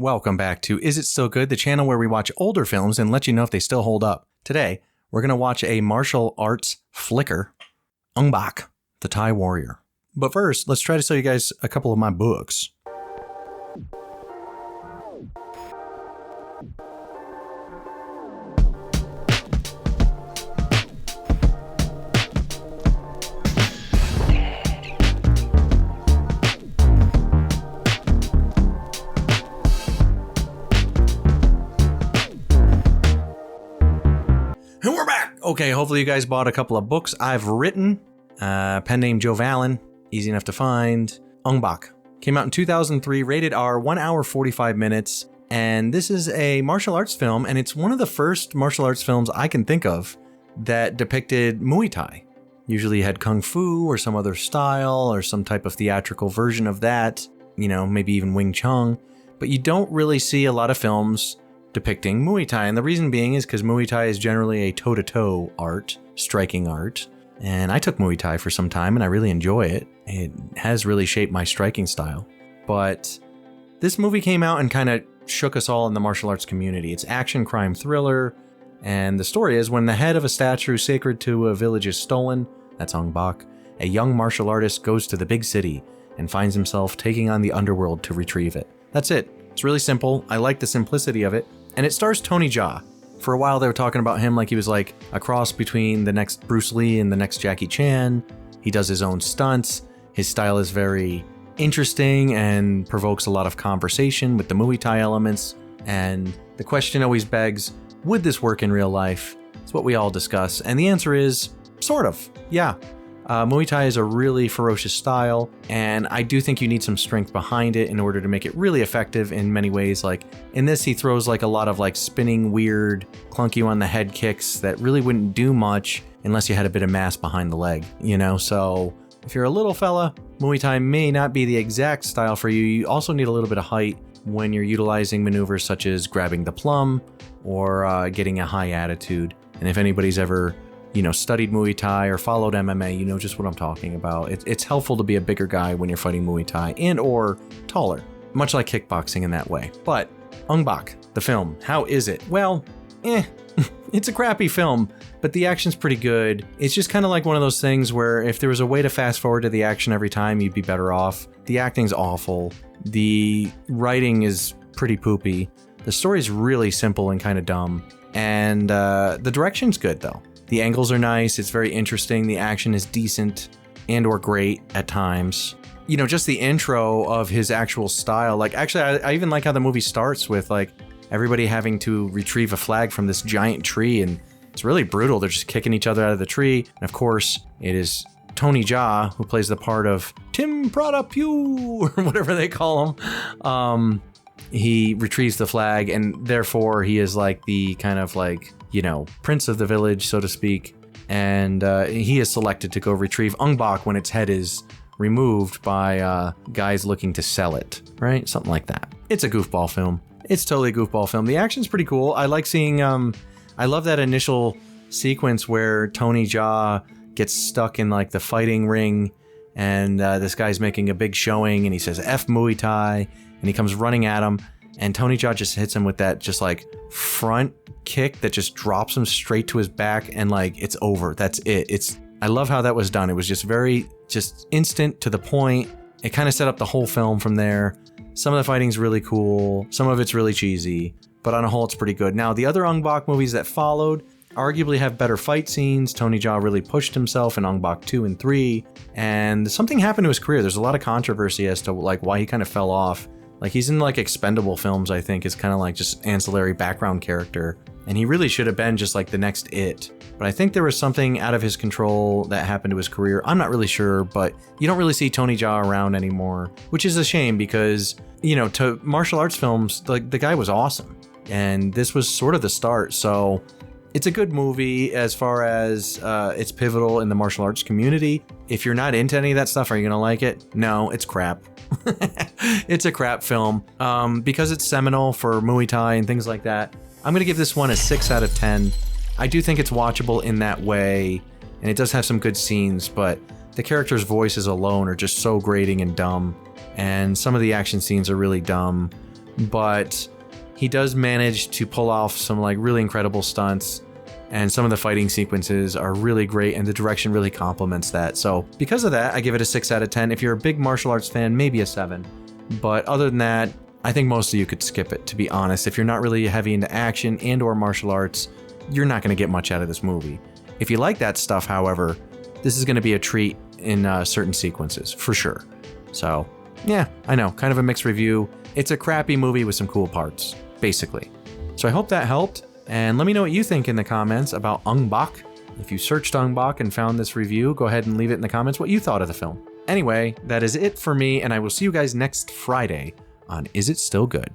Welcome back to Is It Still Good, the channel where we watch older films and let you know if they still hold up. Today, we're going to watch a martial arts flicker, Ong Bak, the Thai warrior. But first, let's try to show you guys a couple of my books. And we're back! Okay, hopefully you guys bought a couple of books I've written. Pen name Joe Vallen, easy enough to find. Ong Bak. Came out in 2003, rated R, 1 hour 45 minutes. And this is a martial arts film, and it's one of the first martial arts films I can think of that depicted Muay Thai. Usually had Kung Fu or some other style or some type of theatrical version of that. You know, maybe even Wing Chun. But you don't really see a lot of films depicting Muay Thai, and the reason being is because Muay Thai is generally a toe-to-toe art, striking art, and I took Muay Thai for some time and I really enjoy it. It has really shaped my striking style, but this movie came out and kind of shook us all in the martial arts community. It's action crime thriller, and the story is when the head of a statue sacred to a village is stolen, that's Ong Bak, a young martial artist goes to the big city and finds himself taking on the underworld to retrieve it. That's it. It's really simple. I like the simplicity of it. And it stars Tony Jaa. For a while they were talking about him like he was like a cross between the next Bruce Lee and the next Jackie Chan. He does his own stunts. His style is very interesting and provokes a lot of conversation with the Muay Thai elements. And the question always begs, would this work in real life? It's what we all discuss. And the answer is, sort of, yeah. Muay Thai is a really ferocious style, and I do think you need some strength behind it in order to make it really effective in many ways. Like in this, he throws like a lot of like spinning, weird, clunk you on the head kicks that really wouldn't do much unless you had a bit of mass behind the leg, you know? So if you're a little fella, Muay Thai may not be the exact style for you. You also need a little bit of height when you're utilizing maneuvers such as grabbing the plum or getting a high attitude. And if anybody's ever studied Muay Thai or followed MMA, you know just what I'm talking about. It's helpful to be a bigger guy when you're fighting Muay Thai and or taller, much like kickboxing in that way. But Ong Bak, the film, how is it? Well, it's a crappy film, but the action's pretty good. It's just kind of like one of those things where if there was a way to fast forward to the action every time, you'd be better off. The acting's awful. The writing is pretty poopy. The story's really simple and kind of dumb. And the direction's good, though. The angles are nice, it's very interesting, the action is decent and or great at times. You know, just the intro of his actual style, like actually I even like how the movie starts with like everybody having to retrieve a flag from this giant tree, and it's really brutal. They're just kicking each other out of the tree. And of course, it is Tony Jaa who plays the part of Tim Prada Pew or whatever they call him. He retrieves the flag, and therefore he is like the kind of like, prince of the village, so to speak. And he is selected to go retrieve Ong Bak when its head is removed by guys looking to sell it, right? Something like that. It's a goofball film. It's totally a goofball film. The action's pretty cool. I like seeing, I love that initial sequence where Tony Jaa gets stuck in like the fighting ring, and this guy's making a big showing, and he says F Muay Thai, and he comes running at him, and Tony Jaa just hits him with that just like front kick that just drops him straight to his back, and like it's over. That's it. I love how that was done. It was just very instant, to the point. It kind of set up the whole film from there. Some of the fighting's really cool, some of it's really cheesy, but on a whole it's pretty good. Now the other Ong Bak movies that followed arguably have better fight scenes. Tony Jaa really pushed himself in Ong Bak 2 and 3, and something happened to his career. There's a lot of controversy as to like why he kind of fell off. Like he's in like expendable films, I think, is kind of like just ancillary background character. And he really should have been just like the next It. But I think there was something out of his control that happened to his career. I'm not really sure, but you don't really see Tony Jaa around anymore, which is a shame because, to martial arts films, like the guy was awesome. And this was sort of the start. So it's a good movie as far as it's pivotal in the martial arts community. If you're not into any of that stuff, are you going to like it? No, it's crap. It's a crap film because it's seminal for Muay Thai and things like that. I'm going to give this one a 6 out of 10. I do think it's watchable in that way, and it does have some good scenes, but the characters' voices alone are just so grating and dumb, and some of the action scenes are really dumb. but he does manage to pull off some like really incredible stunts, and some of the fighting sequences are really great, and the direction really complements that. So because of that, I give it a 6 out of 10. If you're a big martial arts fan, maybe a 7. But other than that, I think most of you could skip it, to be honest. If you're not really heavy into action and or martial arts, you're not going to get much out of this movie. If you like that stuff, however, this is going to be a treat in certain sequences, for sure. So, yeah, I know, kind of a mixed review. It's a crappy movie with some cool parts, basically. So I hope that helped. And let me know what you think in the comments about Ong Bak. If you searched Ong Bak and found this review, go ahead and leave it in the comments what you thought of the film. Anyway, that is it for me, and I will see you guys next Friday on Is It Still Good?